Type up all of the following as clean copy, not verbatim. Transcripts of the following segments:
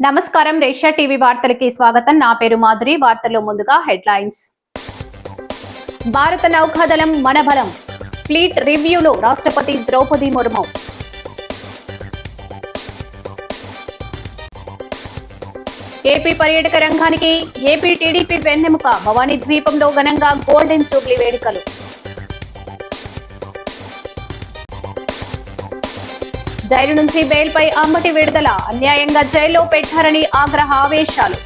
నమస్కారం రేషియా టీవీ వార్తలకి స్వాగతం. నా పేరు మాధురి. వార్తల్లో ముందుగా హెడ్లైన్స్. భారత నౌకాదళం మన బలం. ఫ్లీట్ రివ్యూలో రాష్ట్రపతి ద్రౌపది ముర్ము. ఏపీ పర్యాటక రంగానికి ఏపీ టీడీపీ వెన్నెముక. భవానీ ద్వీపంలో ఘనంగా గోల్డెన్ జూబ్లీ వేడుకలు. జైలు నుంచి బెయిల్పై అంబటి విడుదల. అన్యాయంగా జైల్లో పెట్టారని ఆగ్రహ ఆవేశాలు.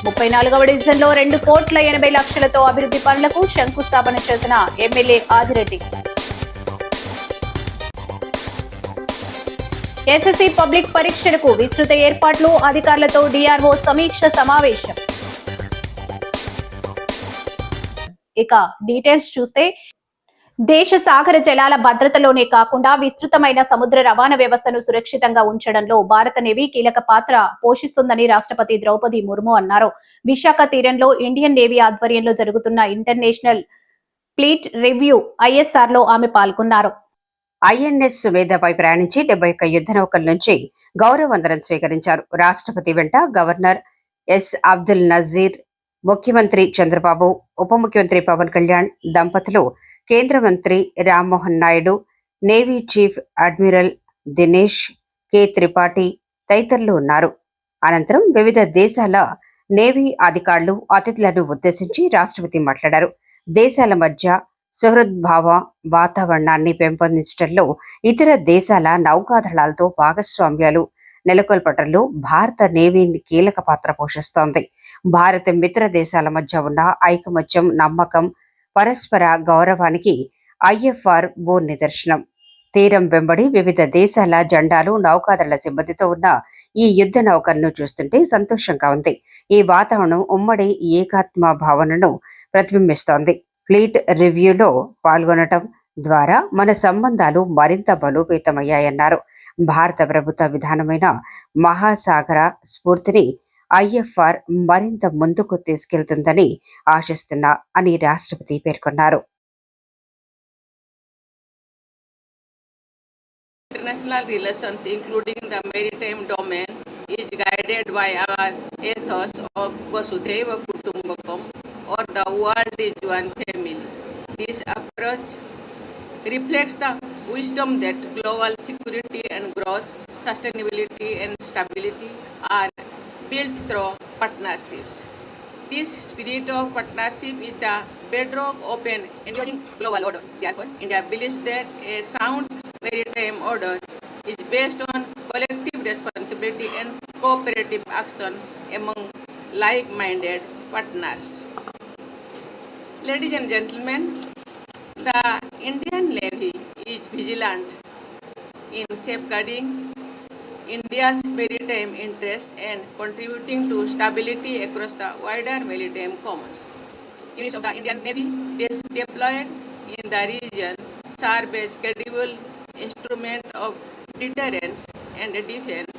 ముప్పై 34వ డివిజన్లో 2,80,00,000తో అభివృద్ధి పనులకు శంకుస్థాపన చేసిన ఎమ్మెల్యే ఆదిరెడ్డి. ఎస్ఎస్సీ పబ్లిక్ పరీక్షలకు విస్తృత ఏర్పాట్లు. అధికారులతో డిఆర్ఓ సమీక్ష సమావేశం. ఇక డీటెయిల్స్ చూస్తే, దేశ సాగర జలాల భద్రతలోనే కాకుండా విస్తృతమైన సముద్ర రవాణా వ్యవస్థను సురక్షితంగా ఉంచడంలో భారత నేవీ కీలక పాత్ర పోషిస్తుందని రాష్ట్రపతి ద్రౌపది ముర్ము అన్నారు. విశాఖ తీరంలో ఇండియన్ నేవీ ఆధ్వర్యంలో జరుగుతున్న ఇంటర్నేషనల్ ఫ్లీట్ రివ్యూ ఐఎస్ఆర్ లో ఆమె పాల్గొన్నారు. ఐఎన్ఎస్ వేదపై ప్రయాణించి 71 యుద్ధ నౌకల నుంచి గౌరవ వందనం స్వీకరించారు. రాష్ట్రపతి వెంట గవర్నర్ ఎస్ అబ్దుల్ నజీర్, ముఖ్యమంత్రి చంద్రబాబు, ఉప ముఖ్యమంత్రి పవన్ కళ్యాణ్ దంపతులు, కేంద్ర మంత్రి Rammohan Naidu, navy chief admiral Dinesh K Tripathi తదితరులు ఉన్నారు. అనంతరం వివిధ దేశాల నేవీ అధికారులు, అతిథులను ఉద్దేశించి రాష్ట్రపతి మాట్లాడారు. దేశాల మధ్య సుహృద్భావ వాతావరణాన్ని పెంపొందించడంలో ఇతర దేశాల నౌకాదళాలతో భాగస్వామ్యాలు నెలకొల్పటంలో భారత నేవీ కీలక పాత్ర పోషిస్తోంది. భారత మిత్ర దేశాల మధ్య ఉన్న ఐకమత్యం, నమ్మకం, పరస్పర గౌరవానికి ఐఎఫ్ఆర్ ఓ నిదర్శనం. తీరం వెంబడి వివిధ దేశాల జెండాలు, నౌకాదళ సిబ్బందితో ఉన్న ఈ యుద్ధ నౌకలను చూస్తుంటే సంతోషంగా ఉంది. ఈ వాతావరణం ఉమ్మడి ఏకాత్మ భావనను ప్రతిబింబిస్తోంది. ఫ్లీట్ రివ్యూలో పాల్గొనటం ద్వారా మన సంబంధాలు మరింత బలోపేతమయ్యాయన్నారు. భారత ప్రభుత్వ విధానమైన మహాసాగర స్ఫూర్తిని ఐఎఫ్ఆర్ మరింత ముందుకు తీసుకెళ్తుందని ఆశిస్తున్నా అని రాష్ట్రపతి పేర్కొన్నారు. International relations, including the maritime domain, is guided by our ethos of Vasudhaiva Kutumbakam, or the world is one family. This approach reflects the wisdom that global security and growth, sustainability and stability are built through partnerships. This spirit of partnership is the bedrock of an enduring global order. Therefore, India believes that a sound maritime order is based on collective responsibility and cooperative action among like-minded partners. Ladies and gentlemen, the Indian Navy is vigilant in safeguarding India's maritime interest and contributing to stability across the wider maritime commons. Units of the Indian Navy deployed in the region serve as credible instrument of deterrence and defense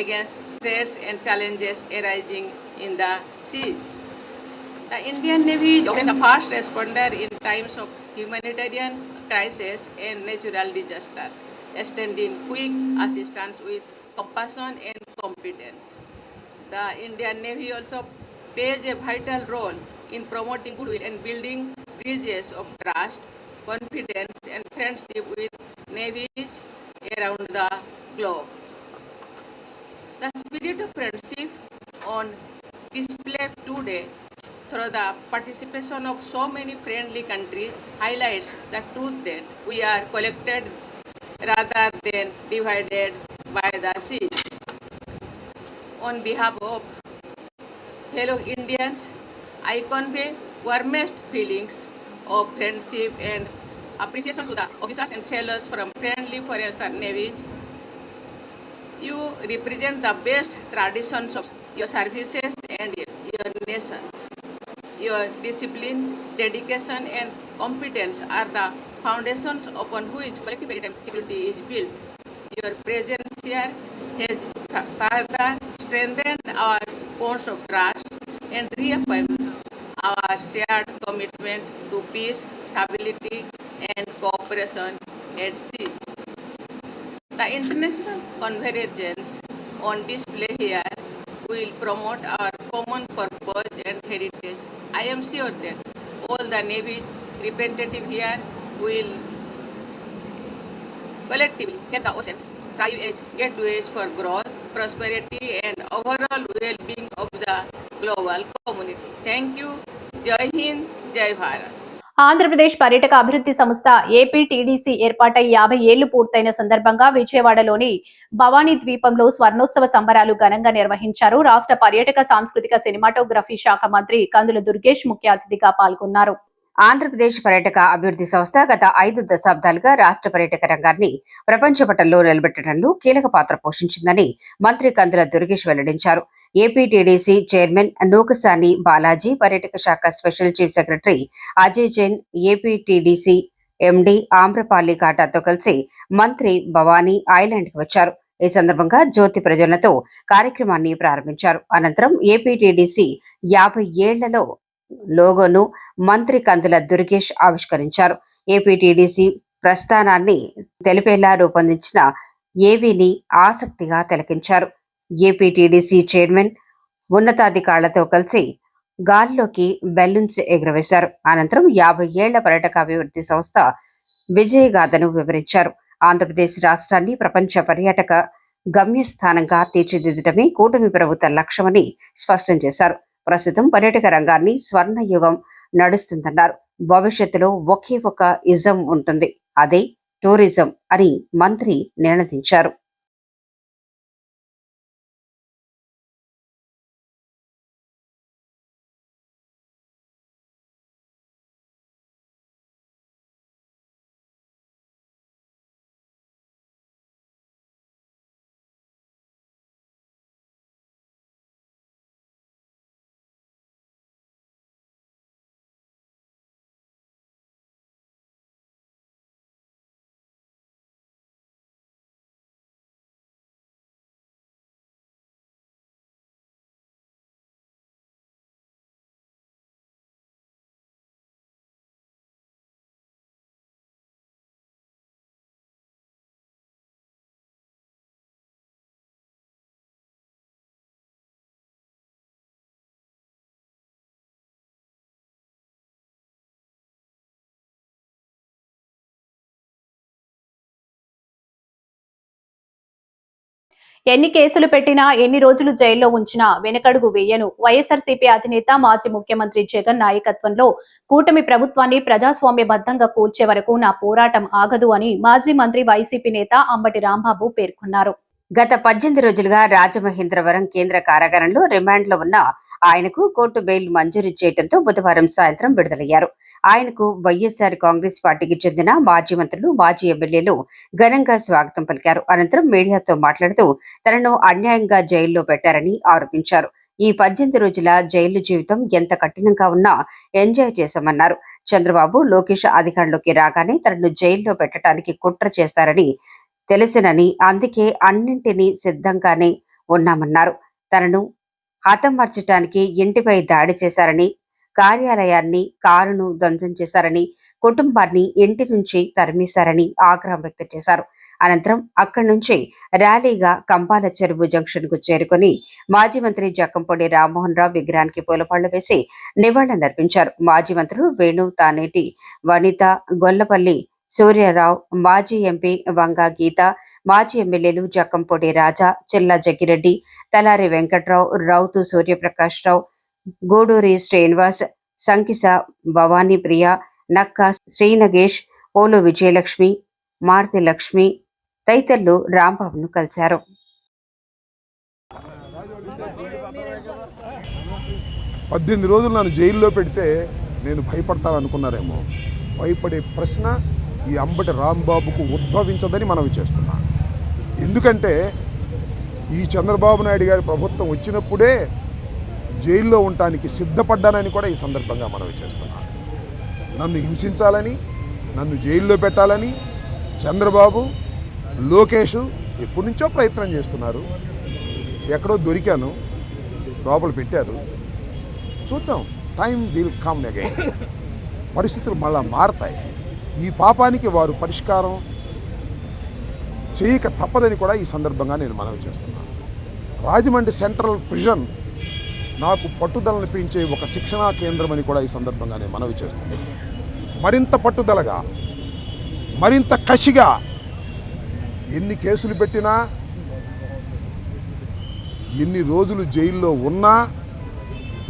against threats and challenges arising in the seas. The Indian Navy is often the first responder in times of humanitarian crisis and natural disasters, extending quick assistance with compassion and competence. The Indian Navy also plays a vital role in promoting goodwill and building bridges of trust, confidence and friendship with navies around the globe. The spirit of friendship on display today through the participation of so many friendly countries highlights the truth that we are connected rather than divided by the seas. On behalf of fellow Indians, I convey warmest feelings of friendship and appreciation to the officers and sailors from friendly foreign navies. You represent the best traditions of your services and your nations. Your discipline, dedication and competence are the foundations upon which collective maritime security is built. Your presence here has further strengthened our bonds of trust and reaffirmed our shared commitment to peace, stability and cooperation at sea. The international convergence on display here will promote our common purpose and heritage. I am sure that all the Navy's representatives here will collectively help the oceans thrive as gateways for growth, prosperity, and overall well-being of the global community. Thank you. Jai Hind, Jai Bharat. Andhra Pradesh పర్యాటక అభివృద్ధి సంస్థ APTDC ఏర్పాటై 50 ఏళ్లు పూర్తయిన సందర్భంగా విజయవాడలోని భవానీ ద్వీపంలో స్వర్ణోత్సవ సంబరాలు ఘనంగా నిర్వహించారు. రాష్ట్ర పర్యాటక సాంస్కృతిక సినిమాటోగ్రఫీ శాఖ మంత్రి కందుల దుర్గేష్ ముఖ్య అతిథిగా పాల్గొన్నారు. ఆంధ్రప్రదేశ్ పర్యాటక అభివృద్ధి సంస్థ గత 5 దశాబ్దాలుగా రాష్ట్ర పర్యాటక రంగాన్ని ప్రపంచ పటంలో నిలబెట్టడంలో కీలక పాత్ర పోషించిందని మంత్రి కందుల దుర్గేష్ వెల్లడించారు. ఏపీటీడీసీ చైర్మన్ నూకసాని బాలాజీ, పర్యాటక శాఖ special chief secretary Ajay Jain, APTDC MD Amrapali ఘాటాతో కలిసి మంత్రి భవానీ ఐలాండ్కి వచ్చారు. ఈ సందర్భంగా జ్యోతి ప్రజ్వలనతో కార్యక్రమాన్ని ప్రారంభించారు. అనంతరం ఏపీటీడీసీ 50 ఏళ్లలో లోగోను మంత్రి కందుల దుర్గేష్ ఆవిష్కరించారు. ఏపీటీడీసీ ప్రస్థానాన్ని తెలిపేలా రూపొందించిన ఏవీని ఆసక్తిగా తిలకించారు. ఏపీటీడీసీ చైర్మన్ ఉన్నతాధికారులతో కలిసి గాల్లోకి బెలూన్స్ ఎగురవేశారు. అనంతరం 50 ఏళ్ల పర్యాటక అభివృద్ధి సంస్థ విజయగాథను వివరించారు. ఆంధ్రప్రదేశ్ రాష్ట్రాన్ని ప్రపంచ పర్యాటక గమ్యస్థానంగా తీర్చిదిద్దడమే కూటమి ప్రభుత్వ లక్ష్యమని స్పష్టం చేశారు. ప్రస్తుతం పర్యాటక రంగాన్ని స్వర్ణయుగం నడుస్తుందన్నారు. భవిష్యత్తులో ఒకే ఒక ఇజం ఉంటుంది, అదే టూరిజం అని మంత్రి నినదించారు. ఎన్ని కేసులు పెట్టినా, ఎన్ని రోజులు జైల్లో ఉంచినా వెనకడుగు వేయను. వైఎస్ఆర్సీపీ అధినేత మాజీ ముఖ్యమంత్రి జగన్ నాయకత్వంలో కూటమి ప్రభుత్వాన్ని ప్రజాస్వామ్యబద్ధంగా కూల్చే వరకు నా పోరాటం ఆగదు అని మాజీ మంత్రి వైసీపీ నేత అంబటి రాంబాబు పేర్కొన్నారు. గత 18 రోజులుగా రాజమహేంద్రవరం కేంద్ర కారాగారంలో రిమాండ్లో ఉన్న ఆయనకు కోర్టు బెయిల్ మంజూరు చేయడంతో బుధవారం సాయంత్రం విడుదలయ్యారు. ఆయనకు వైఎస్ఆర్ కాంగ్రెస్ పార్టీకి చెందిన మాజీ మంత్రులు, మాజీ ఎమ్మెల్యేలు ఘనంగా స్వాగతం పలికారు. అనంతరం మీడియాతో మాట్లాడుతూ తనను అన్యాయంగా జైల్లో పెట్టారని ఆరోపించారు. ఈ 18 రోజుల జైలు జీవితం ఎంత కఠినంగా ఉన్నా ఎంజాయ్ చేశామన్నారు. చంద్రబాబు, లోకేష్ అధికారంలోకి రాగానే తనను జైల్లో పెట్టడానికి కుట్ర చేస్తారని తెలిసినని, అందుకే అన్నింటినీ సిద్ధంగానే ఉన్నామన్నారు. తనను హతమార్చడానికి ఇంటిపై దాడి చేశారని, కార్యాలయాన్ని, కారును ధ్వంసం చేశారని, కుటుంబాన్ని ఇంటి నుంచి తరిమేశారని ఆగ్రహం వ్యక్తం చేశారు. అనంతరం అక్కడి నుంచి ర్యాలీగా కంపాల చెరువు జంక్షన్ కు చేరుకుని మాజీ మంత్రి జక్కంపూడి రామ్మోహన్ రావు విగ్రహానికి పూలపళ్లు వేసి నివాళులర్పించారు. మాజీ మంత్రులు వేణు, తానేటి వనిత, గొల్లపల్లి సూర్యారావు, మాజీ ఎంపీ వంగా గీత, మాజీ ఎమ్మెల్యేలు జక్కంపూడి రాజా, చిల్లా జగ్గిరెడ్డి, తలారి వెంకట్రావు, రౌతు సూర్యప్రకాష్ రావు, గూడూరి శ్రీనివాస్, సంకిస భవానీ ప్రియ, నక్క శ్రీనగేష్, పోలు విజయలక్ష్మి, మారుతి లక్ష్మి తదితరులు రాంబాబును కలిశారు. 18 రోజులు నన్ను జైల్లో పెడితే నేను భయపడతాననుకున్నారేమో. భయపడే ప్రశ్న ఈ అంబటి రాంబాబుకు ఉద్భవించదని మనవి చేస్తున్నా. ఎందుకంటే ఈ చంద్రబాబు నాయుడు గారి ప్రభుత్వం వచ్చినప్పుడే జైల్లో ఉండటానికి సిద్ధపడ్డానని కూడా ఈ సందర్భంగా మనవి చేస్తున్నా. నన్ను హింసించాలని, నన్ను జైల్లో పెట్టాలని చంద్రబాబు, లోకేష్ ఎప్పటి నుంచో ప్రయత్నం చేస్తున్నారు. ఎక్కడో దొరికాను, లోపల పెట్టారు. చూద్దాం, టైం విల్ కమ్ అగైన్. పరిస్థితులు మళ్ళా మారతాయి. ఈ పాపానికి వారు పరిష్కారం చేయక తప్పదని కూడా ఈ సందర్భంగా నేను మనవి చేస్తున్నాను. రాజమండ్రి సెంట్రల్ ప్రిజన్ నాకు పట్టుదలను పెంచే ఒక శిక్షణా కేంద్రం అని కూడా ఈ సందర్భంగా నేను మనవి చేస్తున్నాను. మరింత పట్టుదలగా, మరింత కసిగా ఎన్ని కేసులు పెట్టినా, ఎన్ని రోజులు జైల్లో ఉన్నా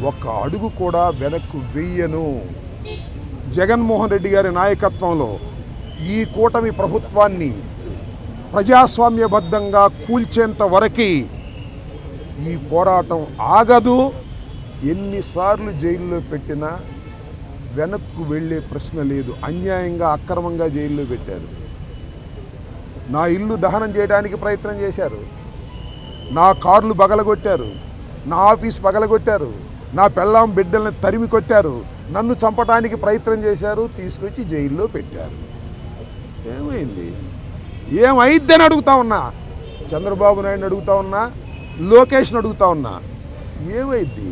ఒక్క అడుగు కూడా వెనక్కు వెయ్యను. జగన్మోహన్ రెడ్డి గారి నాయకత్వంలో ఈ కూటమి ప్రభుత్వాన్ని ప్రజాస్వామ్యబద్ధంగా కూల్చేంత వరకు ఈ పోరాటం ఆగదు. ఎన్నిసార్లు జైల్లో పెట్టినా వెనక్కు వెళ్ళే ప్రశ్న లేదు. అన్యాయంగా, అక్రమంగా జైల్లో పెట్టారు. నా ఇల్లు దహనం చేయడానికి ప్రయత్నం చేశారు, నా కార్లు పగలగొట్టారు, నా ఆఫీస్ పగలగొట్టారు, నా పెళ్ళాం బిడ్డల్ని తరిమి కొట్టారు, నన్ను చంపడానికి ప్రయత్నం చేశారు, తీసుకొచ్చి జైల్లో పెట్టారు. ఏమైంది? ఏమైద్దని అడుగుతా ఉన్నా. చంద్రబాబు నాయుడుని అడుగుతా ఉన్నా, లోకేష్ని అడుగుతా ఉన్నా. ఏమైద్ది?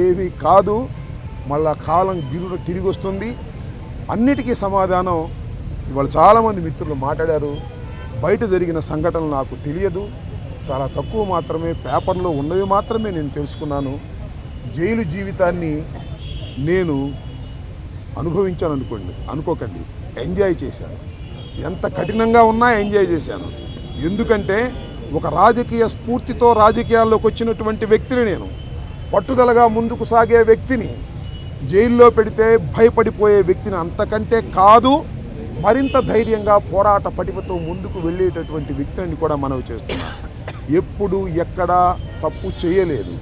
ఏమీ కాదు. మళ్ళా కాలం తిరిగి వస్తుంది. అన్నిటికీ సమాధానం ఇవాళ చాలామంది మిత్రులు మాట్లాడారు. బయట జరిగిన సంఘటనలు నాకు తెలియదు, చాలా తక్కువ మాత్రమే, పేపర్లో ఉన్నవి మాత్రమే నేను తెలుసుకున్నాను. జైలు జీవితాన్ని నేను అనుభవించాను అనుకోకండి, ఎంజాయ్ చేశాను. ఎంత కఠినంగా ఉన్నా ఎంజాయ్ చేశాను. ఎందుకంటే ఒక రాజకీయ స్ఫూర్తితో రాజకీయాల్లోకి వచ్చినటువంటి వ్యక్తిని నేను, పట్టుదలగా ముందుకు సాగే వ్యక్తిని జైల్లో పెడితే భయపడిపోయే వ్యక్తిని అంతకంటే కాదు. మరింత ధైర్యంగా పోరాట పటిమతో ముందుకు వెళ్ళేటటువంటి వ్యక్తిని కూడా మనవి చేస్తున్నాను. ఎప్పుడు ఎక్కడా తప్పు చేయలేదు.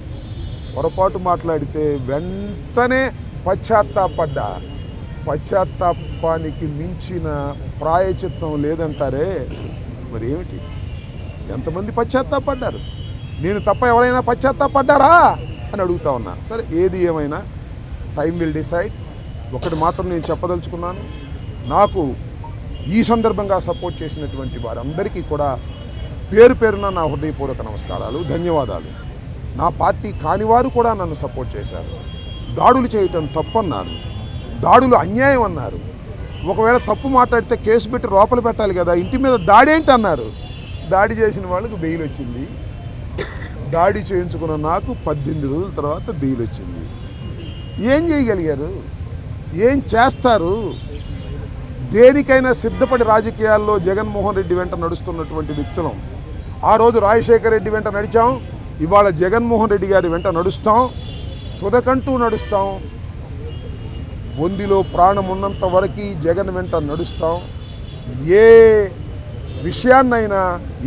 పొరపాటు మాట్లాడితే వెంటనే పశ్చాత్తాపానికి మించిన ప్రాయచిత్తం లేదంటారే, మరి ఏమిటి? ఎంతమంది పశ్చాత్తాపడ్డారు? నేను తప్ప ఎవరైనా పశ్చాత్తాపడ్డారా అని అడుగుతా ఉన్నా. సరే, ఏది ఏమైనా టైం విల్ డిసైడ్. ఒకటి మాత్రం నేను చెప్పదలుచుకున్నాను, నాకు ఈ సందర్భంగా సపోర్ట్ చేసినటువంటి వారందరికీ కూడా పేరు పేరున నా హృదయపూర్వక నమస్కారాలు, ధన్యవాదాలు. నా పార్టీ కానివారు కూడా నన్ను సపోర్ట్ చేశారు. దాడులు చేయటం తప్పన్నారు, దాడులు అన్యాయం అన్నారు. ఒకవేళ తప్పు మాట్లాడితే కేసు పెట్టి లోపల పెట్టాలి కదా, ఇంటి మీద దాడి ఏంటి అన్నారు. దాడి చేసిన వాళ్ళకు బెయిల్ వచ్చింది. దాడి చేయించుకున్న నాకు 18 రోజుల తర్వాత బెయిల్ వచ్చింది. ఏం చేయగలిగారు? ఏం చేస్తారు? దేనికైనా సిద్ధపడి రాజకీయాల్లో జగన్మోహన్ రెడ్డి వెంట నడుస్తున్నటువంటి వ్యక్తులం. ఆ రోజు రాజశేఖర రెడ్డి వెంట నడిచాం, ఇవాళ జగన్మోహన్ రెడ్డి గారి వెంట నడుస్తాం, తుదకంటూ నడుస్తాం. బొందిలో ప్రాణం ఉన్నంత వరకు జగన్ వెంట నడుస్తాం. ఏ విషయాన్నైనా,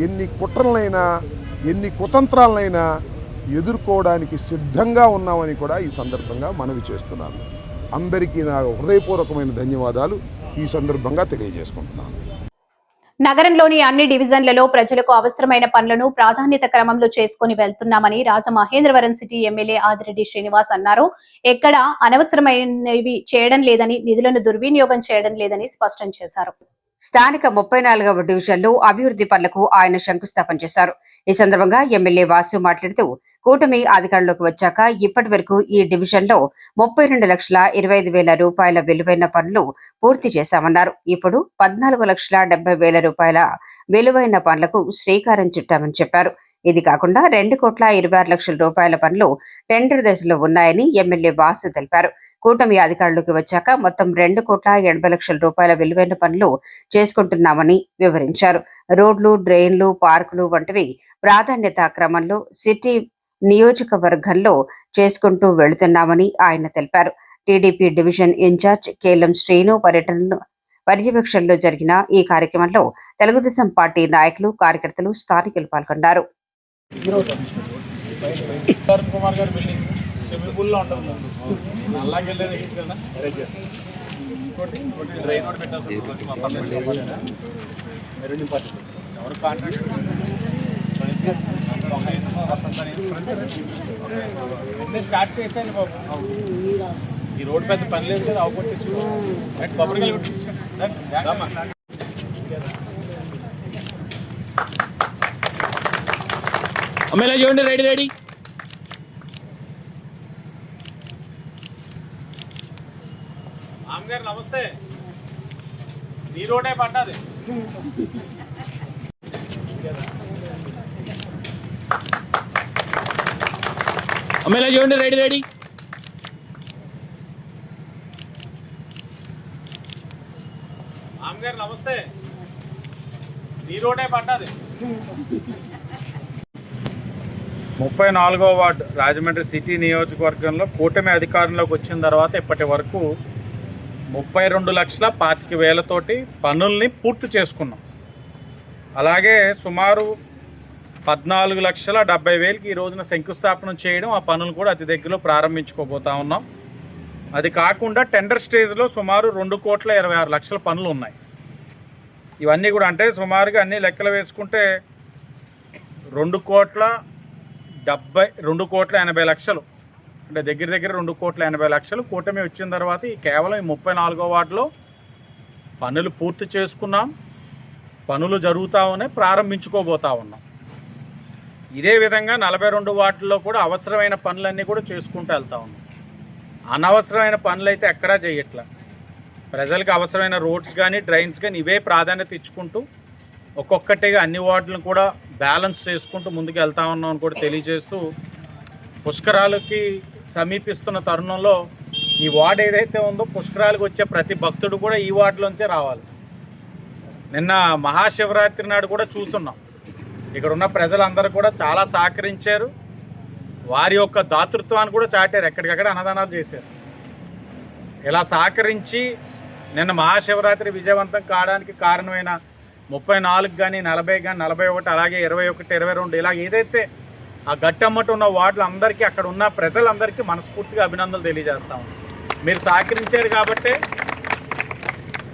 ఎన్ని కుట్రలనైనా, ఎన్ని కుతంత్రాలనైనా ఎదుర్కోవడానికి సిద్ధంగా ఉన్నామని కూడా ఈ సందర్భంగా మనవి చేస్తున్నాను. అందరికీ నా హృదయపూర్వకమైన ధన్యవాదాలు ఈ సందర్భంగా తెలియజేసుకుంటున్నాను. నగరంలోని అన్ని డివిజన్లలో ప్రజలకు అవసరమైన పనులను ప్రాధాన్యత క్రమంలో చేసుకుని వెళ్తున్నామని రాజమహేంద్రవరం సిటీ ఎమ్మెల్యే ఆదిరెడ్డి శ్రీనివాస్ అన్నారు. ఎక్కడ అనవసరమైనవి చేయడం లేదని, నిధులను దుర్వినియోగం చేయడం లేదని స్పష్టం చేశారు. స్థానిక 34వ డివిజన్లో అభివృద్ధి పనులకు ఆయన శంకుస్థాపన చేశారు. ఈ సందర్భంగా ఎమ్మెల్యే వాసు మాట్లాడుతూ, కూటమి అధికారంలోకి వచ్చాక ఇప్పటి వరకు ఈ డివిజన్లో 32,25,000 రూపాయల విలువైన పనులు పూర్తి చేశామన్నారు. ఇప్పుడు 14,70,000 రూపాయల విలువైన పనులకు శ్రీకారం చుట్టామని చెప్పారు. ఇది కాకుండా 2,26,00,000 రూపాయల పనులు టెండర్ దశలో ఉన్నాయని ఎమ్మెల్యే వాసు తెలిపారు. కూటమి అధికారంలోకి వచ్చాక మొత్తం 2,80,00,000 రూపాయల విలువైన పనులు చేసుకుంటున్నామని వివరించారు. రోడ్లు, డ్రైన్లు, పార్కులు వంటివి ప్రాధాన్యత క్రమంలో సిటీ నియోజకవర్గంలో చేసుకుంటూ వెళుతున్నామని ఆయన తెలిపారు. టీడీపీ డివిజన్ ఇన్ఛార్జ్ కేలం శ్రీను పర్యవేక్షణలో జరిగిన ఈ కార్యక్రమంలో తెలుగుదేశం పార్టీ నాయకులు, కార్యకర్తలు, స్థానికులు పాల్గొన్నారు. స్టార్ట్ చేశాను బాబు, ఈ రోడ్ పెద్ద పని లేదు కదా, అవగొట్టేసి కొబ్బరికాయలు అమ్మాయిలా చూడండి. రెడీ అమ్మగారు నమస్తే. నీ రోడే పడ్డది. అమ్మేలా చూడండి, రెడీ. ఆమెగారు నమస్తే. ఈ రోడే పడ్డది. 34వ వార్డు రాజమండ్రి సిటీ నియోజకవర్గంలో కూటమి అధికారంలోకి వచ్చిన తర్వాత ఇప్పటి వరకు 32,25,000 పనుల్ని పూర్తి చేసుకున్నాం. అలాగే సుమారు 14,70,000కి ఈ రోజున శంకుస్థాపన చేయడం, ఆ పనులు కూడా అతి దగ్గరలో ప్రారంభించుకోబోతా ఉన్నాం. అది కాకుండా టెండర్ స్టేజ్లో సుమారు 2,26,00,000 పనులు ఉన్నాయి. ఇవన్నీ కూడా అంటే సుమారుగా అన్ని లెక్కలు వేసుకుంటే 2,80,00,000 అంటే దగ్గర 2,80,00,000 కూటమి వచ్చిన తర్వాత ఈ కేవలం ఈ 34వ వార్డులో పనులు పూర్తి చేసుకున్నాం. పనులు జరుగుతూ ఉన్నాయి, ప్రారంభించుకోబోతా ఉన్నాం. ఇదే విధంగా 42 వార్డుల్లో కూడా అవసరమైన పనులన్నీ కూడా చేసుకుంటూ వెళ్తూ ఉన్నాం. అనవసరమైన పనులు అయితే ఎక్కడా చేయట్లా. ప్రజలకు అవసరమైన రోడ్స్ కానీ డ్రైన్స్ కానీ ఇవే ప్రాధాన్యత ఇచ్చుకుంటూ ఒక్కొక్కటిగా అన్ని వార్డులను కూడా బ్యాలెన్స్ చేసుకుంటూ ముందుకు వెళ్తా ఉన్నాం అని కూడా తెలియజేస్తూ, పుష్కరాలకి సమీపిస్తున్న తరుణంలో ఈ వార్డు ఏదైతే ఉందో పుష్కరాలకు వచ్చే ప్రతి భక్తుడు కూడా ఈ వార్డులోంచే రావాలి. నిన్న మహాశివరాత్రి నాడు కూడా చూస్తున్నాం, ఇక్కడ ఉన్న ప్రజలందరూ కూడా చాలా సహకరించారు. వారి యొక్క దాతృత్వాన్ని కూడా చాటారు, ఎక్కడికక్కడ అన్నదానాలు చేశారు. ఇలా సహకరించి నిన్న మహాశివరాత్రి విజయవంతం కావడానికి కారణమైన 34 కానీ 40 కానీ 41 అలాగే 21, 22 ఇలా ఏదైతే ఆ గట్టమ్మట ఉన్న వార్డులు అందరికీ అక్కడ ఉన్న ప్రజలందరికీ మనస్ఫూర్తిగా అభినందనలు తెలియజేస్తాము. మీరు సహకరించారు కాబట్టే,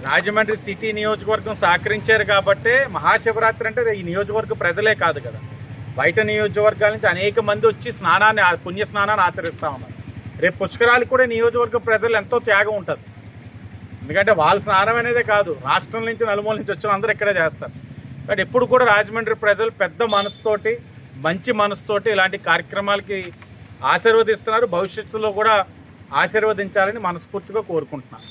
రాజమండ్రి సిటీ నియోజకవర్గం సహకరించారు కాబట్టే మహాశివరాత్రి అంటే ఈ నియోజకవర్గ ప్రజలే కాదు కదా, బయట నియోజకవర్గాల నుంచి అనేక మంది వచ్చి పుణ్య స్నానాన్ని ఆచరిస్తూ ఉన్నారు. రేపు పుష్కరాలకు కూడా నియోజకవర్గ ప్రజలు ఎంతో త్యాగం ఉంటుంది. ఎందుకంటే వాళ్ళ స్నానం అనేదే కాదు, రాష్ట్రం నుంచి నలుమూల నుంచి వచ్చిన అందరూ ఇక్కడే చేస్తారు. బట్ ఎప్పుడు కూడా రాజమండ్రి ప్రజలు పెద్ద మనసుతోటి, మంచి మనసుతోటి ఇలాంటి కార్యక్రమాలకి ఆశీర్వదిస్తున్నారు. భవిష్యత్తులో కూడా ఆశీర్వదించాలని మనస్ఫూర్తిగా కోరుకుంటున్నాను.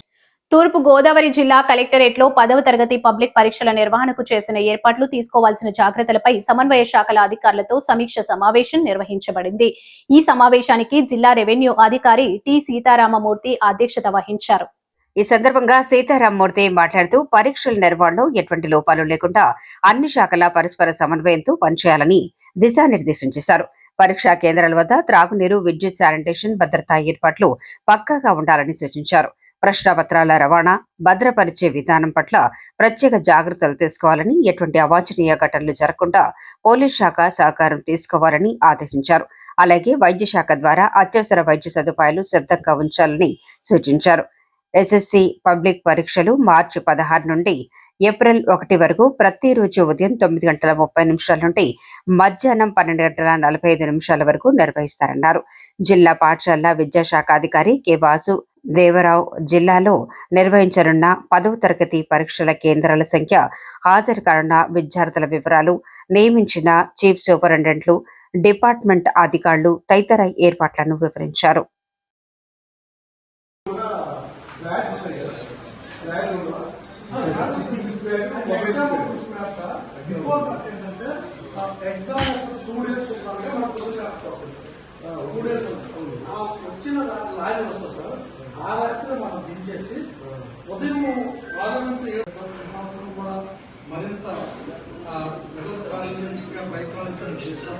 తూర్పు గోదావరి జిల్లా కలెక్టరేట్లో 10వ తరగతి పబ్లిక్ పరీక్షల నిర్వహణకు చేసిన ఏర్పాట్లు, తీసుకోవాల్సిన జాగ్రత్తలపై సమన్వయ శాఖల అధికారులతో సమీక్ష సమావేశం నిర్వహించబడింది. ఈ సమావేశానికి జిల్లా రెవెన్యూ అధికారి టి సీతారామమూర్తి అధ్యక్షత వహించారు. ఈ సందర్భంగా సీతారామమూర్తి మాట్లాడుతూ పరీక్షల నిర్వహణలో ఎటువంటి లోపాలు లేకుండా అన్ని శాఖల పరస్పర సమన్వయంతో పనిచేయాలని దిశానిర్దేశం చేశారు. పరీక్షా కేంద్రాల వద్ద త్రాగునీరు, విద్యుత్, శానిటేషన్, భద్రతా ఏర్పాట్లు పక్కాగా ఉండాలని సూచించారు. ప్రశ్నపత్రాల రవాణా, భద్రపరిచే విధానం పట్ల ప్రత్యేక జాగ్రత్తలు తీసుకోవాలని, ఎటువంటి అవాంఛనీయ ఘటనలు జరగకుండా పోలీస్ శాఖ సహకారం తీసుకోవాలని ఆదేశించారు. అలాగే వైద్య శాఖ ద్వారా అత్యవసర వైద్య సదుపాయాలు సిద్ధంగా ఉంచాలని సూచించారు. ఎస్ఎస్సి పబ్లిక్ పరీక్షలు మార్చి 16 నుండి ఏప్రిల్ 1 వరకు ప్రతిరోజు ఉదయం 9:30 నుండి మధ్యాహ్నం 12:45 వరకు నిర్వహిస్తారన్నారు. జిల్లా పాఠశాల విద్యాశాఖ అధికారి కె వాసు దేవరావు జిల్లాలో నిర్వహించనున్న 10వ తరగతి పరీక్షల కేంద్రాల సంఖ్య, హాజరు కానున్న విద్యార్థుల వివరాలు, నియమించిన చీఫ్ సూపరింటెండెంట్లు, డిపార్ట్మెంట్ అధికారులు తదితర ఏర్పాట్లను వివరించారు. ఆ రాత్రి మనం దించేసి ఉదయం సంవత్సరం కూడా మరింత ప్రయత్నాలు చేస్తాం.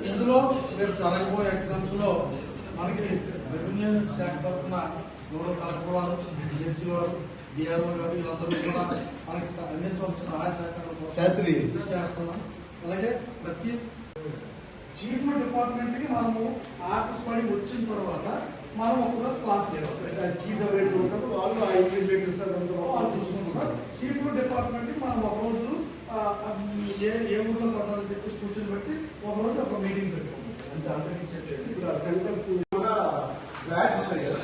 ఇందులో రేపు జరగబోయే ఎగ్జామ్స్ లో మనకి రెవెన్యూ శాఖ తరఫున గౌరవ కలెక్టర్ వారు, జేసీ వారు, డిఆర్ఓ గారు వీళ్ళందరూ కూడా మనకి అన్నింటి సహాయ సహకారాలు చేస్తున్నాం. అలాగే ప్రతి చీఫ్ డిపార్ట్మెంట్ కి మనము ఆఫీస్ పడి వచ్చిన తర్వాత మనం ఒక క్లాస్ చీఫ్ ఎవరైతే ఉంటారో వాళ్ళు చూసుకుంటారు. చీఫ్ డిపార్ట్మెంట్ కి మనం ఒకరోజు ఏ ఊర్లో పడాలని చెప్పి కూర్చొని పెట్టి ఒకరోజు ఒక మీటింగ్ పెట్టుకుంటాం. అంత అందరికీ చెప్పేది ఇప్పుడు ఆ సెంటర్స్ కూడా ఫ్లాట్స్ ఉంటాయి కదా,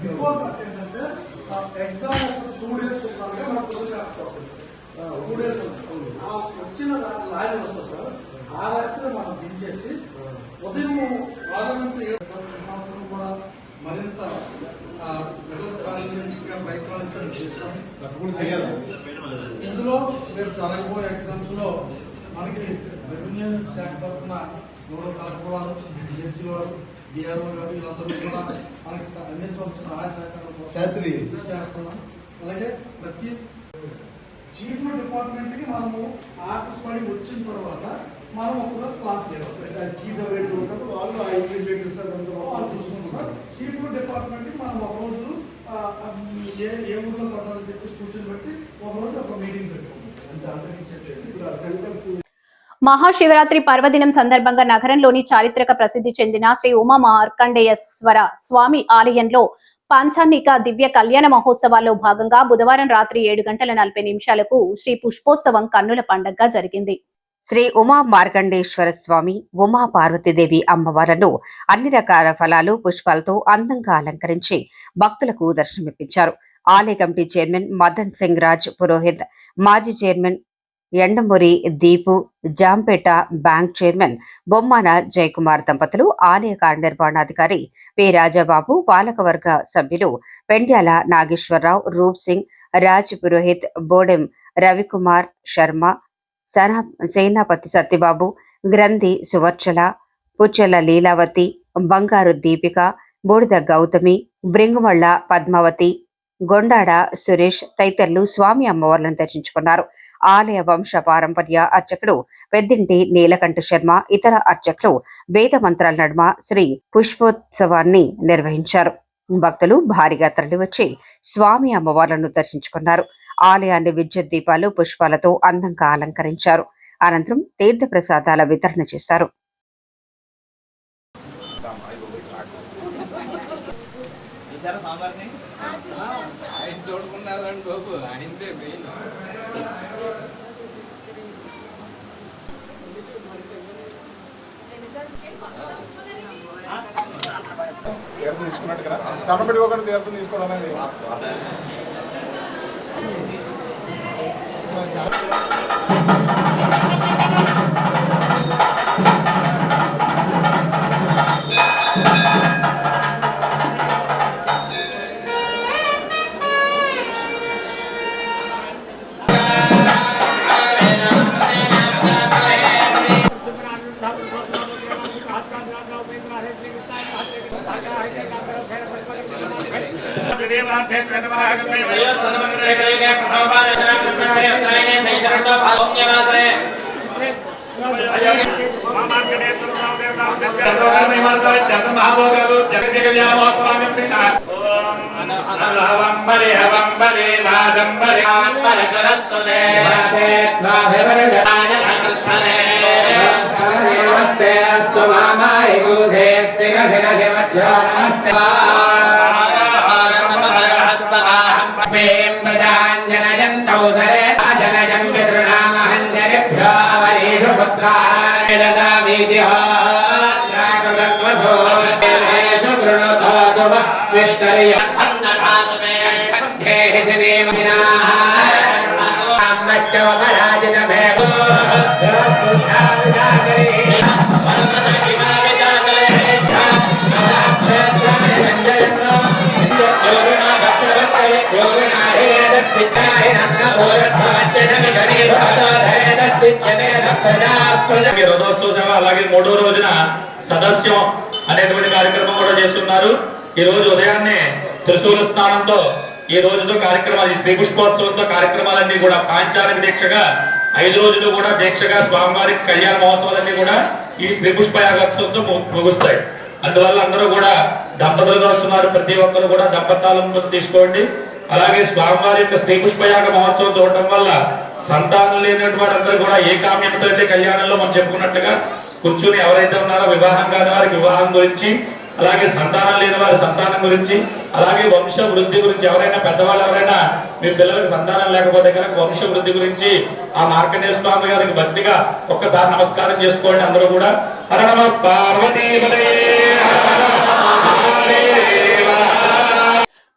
బిఫోర్ ఏంటంటే ఎగ్జామ్ 2 days మనకు 2 days వచ్చిన లారీ వస్తుంది సార్. ఆ రాత్రి మనం దించేసి ఉదయం 6 సంవత్సరం కూడా మరింత ప్రయత్నాలు చేస్తాం. ఇందులో రేపు జరగబోయే ఎగ్జామ్స్ లో మనకి రెవెన్యూ శాఖ తరఫున గౌరవ కలెక్టర్ వారు, జేసీ వారు, డిఆర్ఓ గారు వీళ్ళందరూ కూడా మనకి అందించవలసిన సహాయ సహకారాలు చేస్తున్నాం. అలాగే ప్రతి చీఫ్ డిపార్ట్మెంట్ కి మనము ఆఫీస్ పడి వచ్చిన తర్వాత మనం ఒక క్లాస్ చేస్తాం. చీఫ్ ఎవరైతే ఉంటారో వాళ్ళు ఆ చూసుకుంటారు. చీఫ్ డిపార్ట్మెంట్ కి మనం ఒక రోజు ఏ ఊర్లో పడాలని చెప్పి కూర్చొని బట్టి ఒక రోజు ఒక మీటింగ్ పెట్టుకుంటాం. మహాశివరాత్రి పర్వదినం సందర్భంగా నగరంలోని చారిత్రక ప్రసిద్ధి చెందిన శ్రీ ఉమా మార్కండేయేశ్వర స్వామి ఆలయంలో పంచాన్నిక దివ్య కళ్యాణ మహోత్సవాల్లో భాగంగా బుధవారం రాత్రి 7:40 శ్రీ పుష్పోత్సవం కన్నుల పండగగా జరిగింది. శ్రీ ఉమా మార్కండేశ్వర స్వామి, ఉమా పార్వతీదేవి అమ్మవార్లను అన్ని రకాల ఫలాలు, పుష్పాలతో అందంగా అలంకరించి భక్తులకు దర్శనమిప్పించారు. ఆలయ కమిటీ చైర్మన్ మదన్ సింగ్ రాజ్ పురోహిత్, మాజీ chairman Endamuri Deepu, Jampeta bank chairman Bommana Jayakumar దంపతులు, ఆలయ కార్యనిర్వహణాధికారి పి రాజాబాబు, పాలకవర్గ సభ్యులు పెండ్యాల నాగేశ్వరరావు, రూప్ సింగ్, రాజ్ పురోహిత్, బోడెం రవికుమార్ శర్మ, సేనాపతి సత్యబాబు, గ్రంథి సువర్చల, పుచ్చల లీలావతి, బంగారు దీపిక, బూడిద గౌతమి, బ్రింగుమళ్ళ పద్మావతి, గొండాడ సురేష్ తదితరులు స్వామి అమ్మవార్లను దర్శించుకున్నారు. ఆలయ వంశ పారంపర్య అర్చకుడు పెద్దింటి నీలకంఠ శర్మ, ఇతర అర్చకులు వేద మంత్రాల నడుమ శ్రీ పుష్పోత్సవాన్ని నిర్వహించారు. భక్తులు భారీగా తరలివచ్చి స్వామి అమ్మవార్లను దర్శించుకున్నారు. ఆలయాన్ని విద్యుత్ దీపాలు, పుష్పాలతో అందంగా అలంకరించారు. అనంతరం తీర్థ ప్రసాదాల వితరణ చేశారు. తీర్థం తీసుకున్నట్టు కదా, తమపడి ఒకటి తీర్థం తీసుకోవడం అనేది రథోత్సవ సేవ అలాగే 3వ రోజున సదస్యం అనేటువంటి కార్యక్రమం కూడా చేస్తున్నారు. ఈ రోజు ఉదయాన్నే త్రిశూల స్నానంతో ఈ రోజుతో కార్యక్రమాలు, శ్రీ పుష్పోత్సవంతో కార్యక్రమాలన్నీ కూడా పాంచాలిక దీక్షగా 5 రోజులు కూడా దీక్షగా స్వామివారి కళ్యాణ మహోత్సవాలన్నీ కూడా ఈ శ్రీ పుష్పయాగోత్సవంతో ముగుస్తాయి. అందువల్ల అందరూ కూడా దంపతులుగా వస్తున్నారు. ప్రతి ఒక్కరు కూడా దంపతాలను తీసుకోండి. అలాగే స్వామివారి యొక్క శ్రీ పుష్పయాగ మహోత్సవం చూడటం వల్ల సంతానం లేనటువంటి అందరూ కూడా ఏ కామ్యంతో అయితే కళ్యాణంలో మనం చెప్పుకున్నట్టుగా కూర్చుని ఎవరైతే ఉన్నారో వివాహం కాని వారికి వివాహం గురించి, అలాగే సంతానం లేని వారి సంతానం గురించి, అలాగే వంశ వృద్ధి గురించి, ఎవరైనా పెద్దవాళ్ళు ఎవరైనా మీ పిల్లలకు సంతానం లేకపోతే కనుక వంశ వృద్ధి గురించి ఆ మార్కండేయ స్వామి గారికి భక్తిగా ఒక్కసారి నమస్కారం చేసుకోండి. అందరూ కూడా హర నమః పార్వతీపతయే.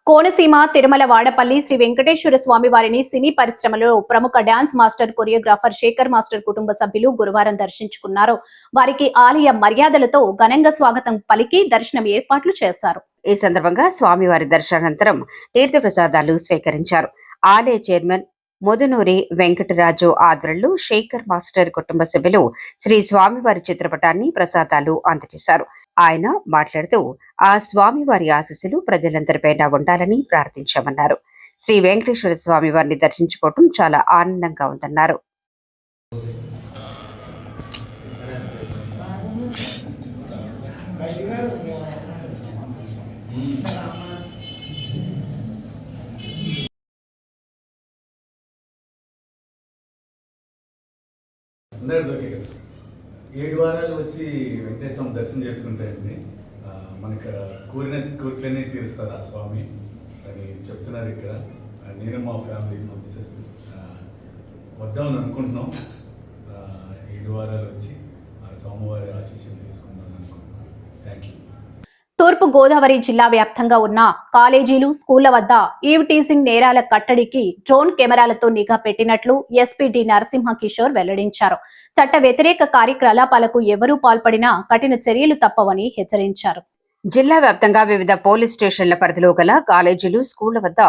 కోనసీమ తిరుమల వాడపల్లి శ్రీ వెంకటేశ్వర స్వామి వారిని సినీ పరిశ్రమలో ప్రముఖ dance master choreographer Shekhar master కుటుంబ సభ్యులు గురువారం దర్శించుకున్నారు. వారికి ఆలయ మర్యాదలతో ఘనంగా స్వాగతం పలికి దర్శనం ఏర్పాట్లు చేశారు. ఈ సందర్భంగా స్వామివారి దర్శనానంతరం తీర్థప్రసాదాలు స్వీకరించారు. ఆలయ చైర్మన్ ముదునూరి వెంకటరాజు ఆధ్వర్యంలో శేఖర్ మాస్టర్ కుటుంబ సభ్యులు శ్రీ స్వామివారి చిత్రపటాన్ని ప్రసాదాలు అందజేశారు. ఆయన మాట్లాడుతూ ఆ స్వామివారి ఆశీస్సులు ప్రజలందరిపైన ఉండాలని ప్రార్థించామన్నారు. శ్రీ వెంకటేశ్వర స్వామి వారిని దర్శించుకోవటం చాలా ఆనందంగా ఉందన్నారు. అందరికీ ఓకే కదా. 7 వారాలు వచ్చి వెంకటేశ్వరం దర్శనం చేసుకుంటే అండి మనకు కోరిన కోరికలనే తీరుస్తారు ఆ స్వామి అని చెప్తున్నారు ఇక్కడ. నేను మా ఫ్యామిలీ మా మిసెస్ వద్దామని అనుకుంటున్నాం. 7 వారాలు వచ్చి ఆ స్వామివారి ఆశీస్సులు తీసుకుందాం అనుకుంటున్నాం. Thank you. తూర్పు గోదావరి జిల్లా వ్యాప్తంగా ఉన్న కాలేజీలు, స్కూళ్ల వద్ద ఈవ్ టీజింగ్ నేరాల కట్టడికి డ్రోన్ కెమెరాలతో నిఘా పెట్టినట్లు ఎస్పీ డి నరసింహ కిషోర్ వెల్లడించారు. చట్ట వ్యతిరేక కార్యకలాపాలకు ఎవరూ పాల్పడినా కఠిన చర్యలు తప్పవని హెచ్చరించారు. జిల్లా వ్యాప్తంగా వివిధ పోలీస్ స్టేషన్ల పరిధిలో గల కాలేజీలు, స్కూళ్ల వద్ద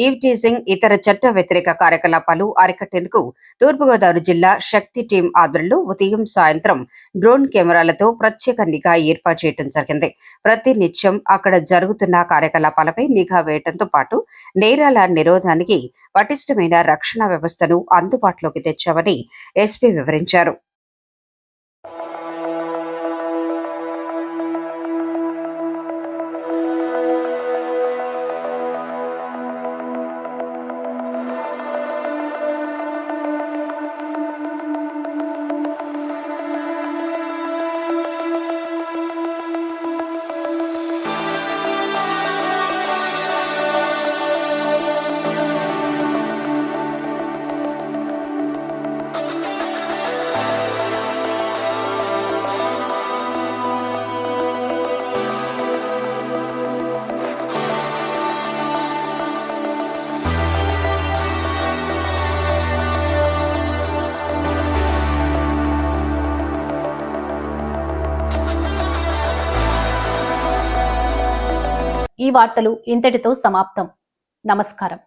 ఈవ్ టీజింగ్, ఇతర చట్ట వ్యతిరేక కార్యకలాపాలు అరికట్టేందుకు తూర్పుగోదావరి జిల్లా శక్తి టీం ఆధ్వర్యంలో ఉదయం, సాయంత్రం డ్రోన్ కెమెరాలతో ప్రత్యేక నిఘా ఏర్పాటు చేయడం జరిగింది. ప్రతి నిత్యం అక్కడ జరుగుతున్న కార్యకలాపాలపై నిఘా వేయడంతో పాటు నేరాల నిరోధానికి పటిష్టమైన రక్షణ వ్యవస్థను అందుబాటులోకి తెచ్చామని ఎస్పీ వివరించారు. ఈ వార్తలు ఇంతటితో సమాప్తం. నమస్కారం.